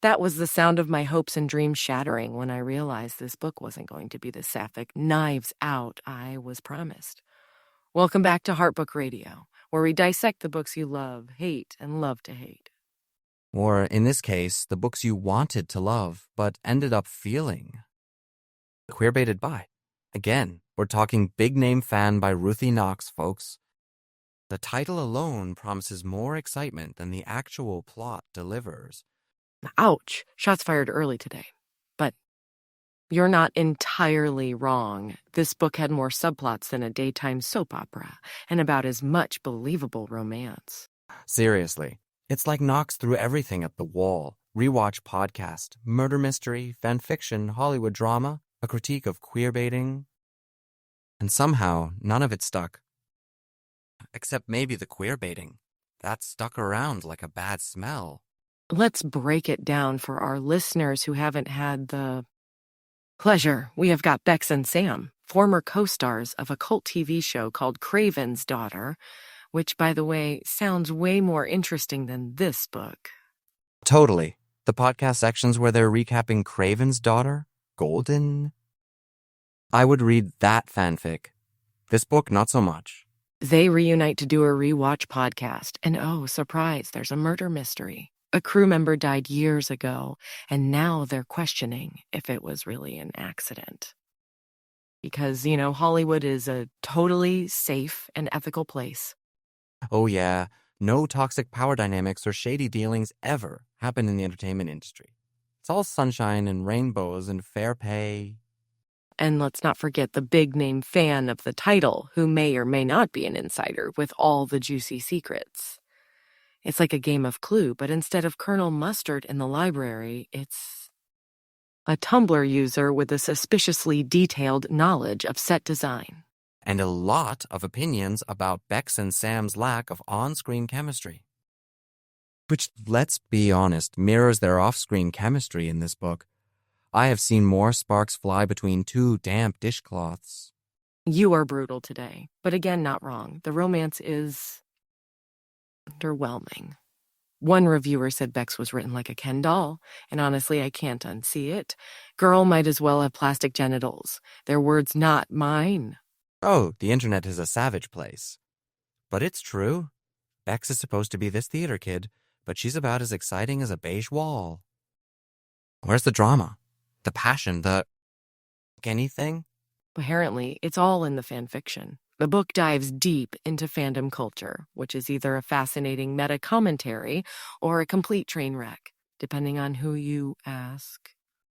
That was the sound of my hopes and dreams shattering when I realized this book wasn't going to be the sapphic knives out I was promised. Welcome back to Heartbook Radio, where we dissect the books you love, hate, and love to hate. Or, in this case, the books you wanted to love, but ended up feeling queerbaited by. Again, we're talking Big Name Fan by Ruthie Knox, folks. The title alone promises more excitement than the actual plot delivers. Ouch, shots fired early today. But you're not entirely wrong. This book had more subplots than a daytime soap opera, and about as much believable romance. Seriously, it's like Knox threw everything at the wall. Rewatch podcast, murder mystery, fanfiction, Hollywood drama, a critique of queerbaiting. And somehow, none of it stuck. Except maybe the queerbaiting. That stuck around like a bad smell. Let's break it down for our listeners who haven't had the pleasure. We have got Bex and Sam, former co-stars of a cult TV show called Craven's Daughter, which, by the way, sounds way more interesting than this book. Totally. The podcast sections where they're recapping Craven's Daughter, Golden. I would read that fanfic. This book, not so much. They reunite to do a rewatch podcast, and oh, surprise, there's a murder mystery. A crew member died years ago, and now they're questioning if it was really an accident. Because, Hollywood is a totally safe and ethical place. Oh yeah, no toxic power dynamics or shady dealings ever happen in the entertainment industry. It's all sunshine and rainbows and fair pay. And let's not forget the big-name fan of the title, who may or may not be an insider with all the juicy secrets. It's like a game of Clue, but instead of Colonel Mustard in the library, it's a Tumblr user with a suspiciously detailed knowledge of set design. And a lot of opinions about Bex and Sam's lack of on-screen chemistry. Which, let's be honest, mirrors their off-screen chemistry in this book. I have seen more sparks fly between two damp dishcloths. You are brutal today, but again, not wrong. The romance is underwhelming. One reviewer said Bex was written like a Ken doll, and honestly, I can't unsee it. Girl might as well have plastic genitals. Their words, not mine. Oh, the internet is a savage place. But it's true. Bex is supposed to be this theater kid, but she's about as exciting as a beige wall. Where's the drama? The passion, the anything? Apparently, it's all in the fanfiction. The book dives deep into fandom culture, which is either a fascinating meta-commentary or a complete train wreck, depending on who you ask.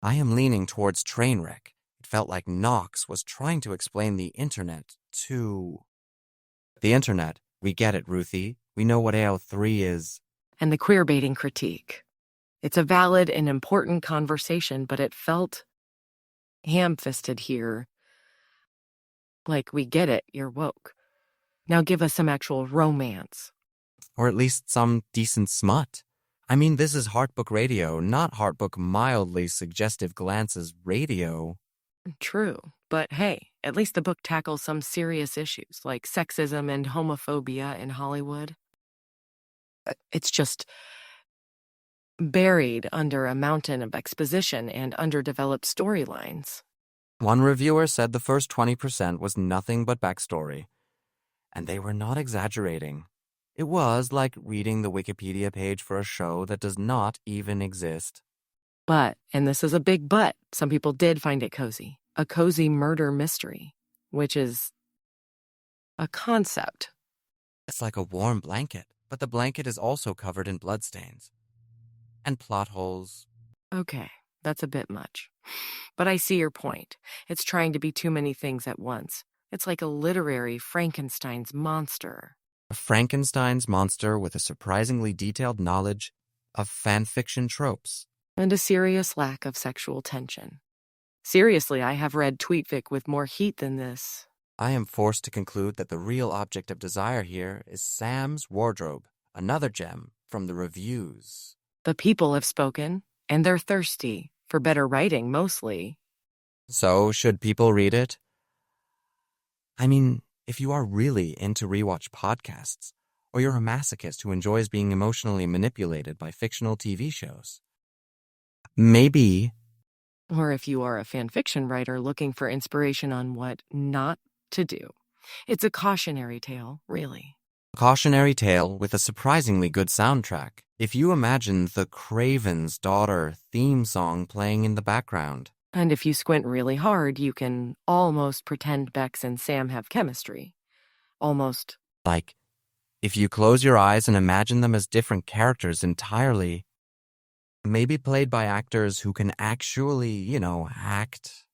I am leaning towards train wreck. It felt like Knox was trying to explain the internet to... The internet. We get it, Ruthie. We know what AO3 is. And the queerbaiting critique. It's a valid and important conversation, but it felt ham-fisted here. Like, we get it, you're woke. Now give us some actual romance. Or at least some decent smut. I mean, this is Heartbook Radio, not Heartbook mildly suggestive glances radio. True, but hey, at least the book tackles some serious issues, like sexism and homophobia in Hollywood. It's just buried under a mountain of exposition and underdeveloped storylines. One reviewer said the first 20% was nothing but backstory. And they were not exaggerating. It was like reading the Wikipedia page for a show that does not even exist. But, and this is a big but, some people did find it cozy. A cozy murder mystery, which is a concept. It's like a warm blanket, but the blanket is also covered in bloodstains. And plot holes. Okay, that's a bit much. But I see your point. It's trying to be too many things at once. It's like a literary Frankenstein's monster. A Frankenstein's monster with a surprisingly detailed knowledge of fanfiction tropes. And a serious lack of sexual tension. Seriously, I have read Tweetfic with more heat than this. I am forced to conclude that the real object of desire here is Sam's wardrobe, another gem from the reviews. The people have spoken, and they're thirsty, for better writing mostly. So, should people read it? I mean, if you are really into rewatch podcasts, or you're a masochist who enjoys being emotionally manipulated by fictional TV shows, Maybe. Or if you are a fanfiction writer looking for inspiration on what not to do. It's a cautionary tale, really. A cautionary tale with a surprisingly good soundtrack. If you imagine the Craven's Daughter theme song playing in the background. And if you squint really hard, you can almost pretend Bex and Sam have chemistry. Almost. Like, if you close your eyes and imagine them as different characters entirely, maybe played by actors who can actually, act.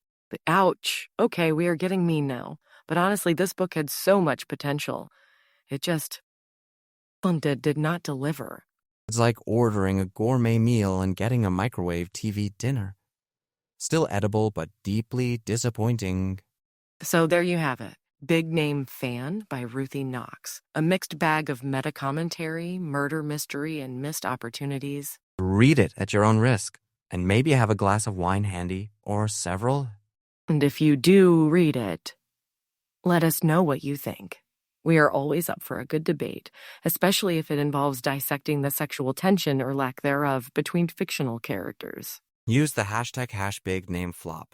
Ouch. Okay, we are getting mean now. But honestly, this book had so much potential. It just did not deliver. It's like ordering a gourmet meal and getting a microwave TV dinner. Still edible, but deeply disappointing. So there you have it. Big Name Fan by Ruthie Knox. A mixed bag of meta-commentary, murder mystery, and missed opportunities. Read it at your own risk, and maybe have a glass of wine handy, or several. And if you do read it, let us know what you think. We are always up for a good debate, especially if it involves dissecting the sexual tension or lack thereof between fictional characters. Use the #BigNameFlop.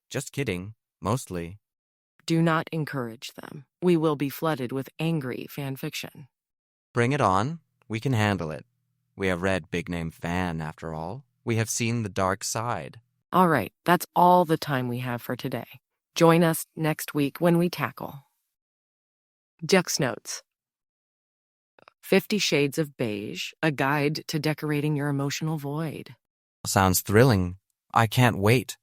Just kidding, mostly. Do not encourage them. We will be flooded with angry fanfiction. Bring it on. We can handle it. We have read Big Name Fan, after all. We have seen the dark side. All right, that's all the time we have for today. Join us next week when we tackle Jux Notes. 50 Shades of Beige, a guide to decorating your emotional void. Sounds thrilling. I can't wait.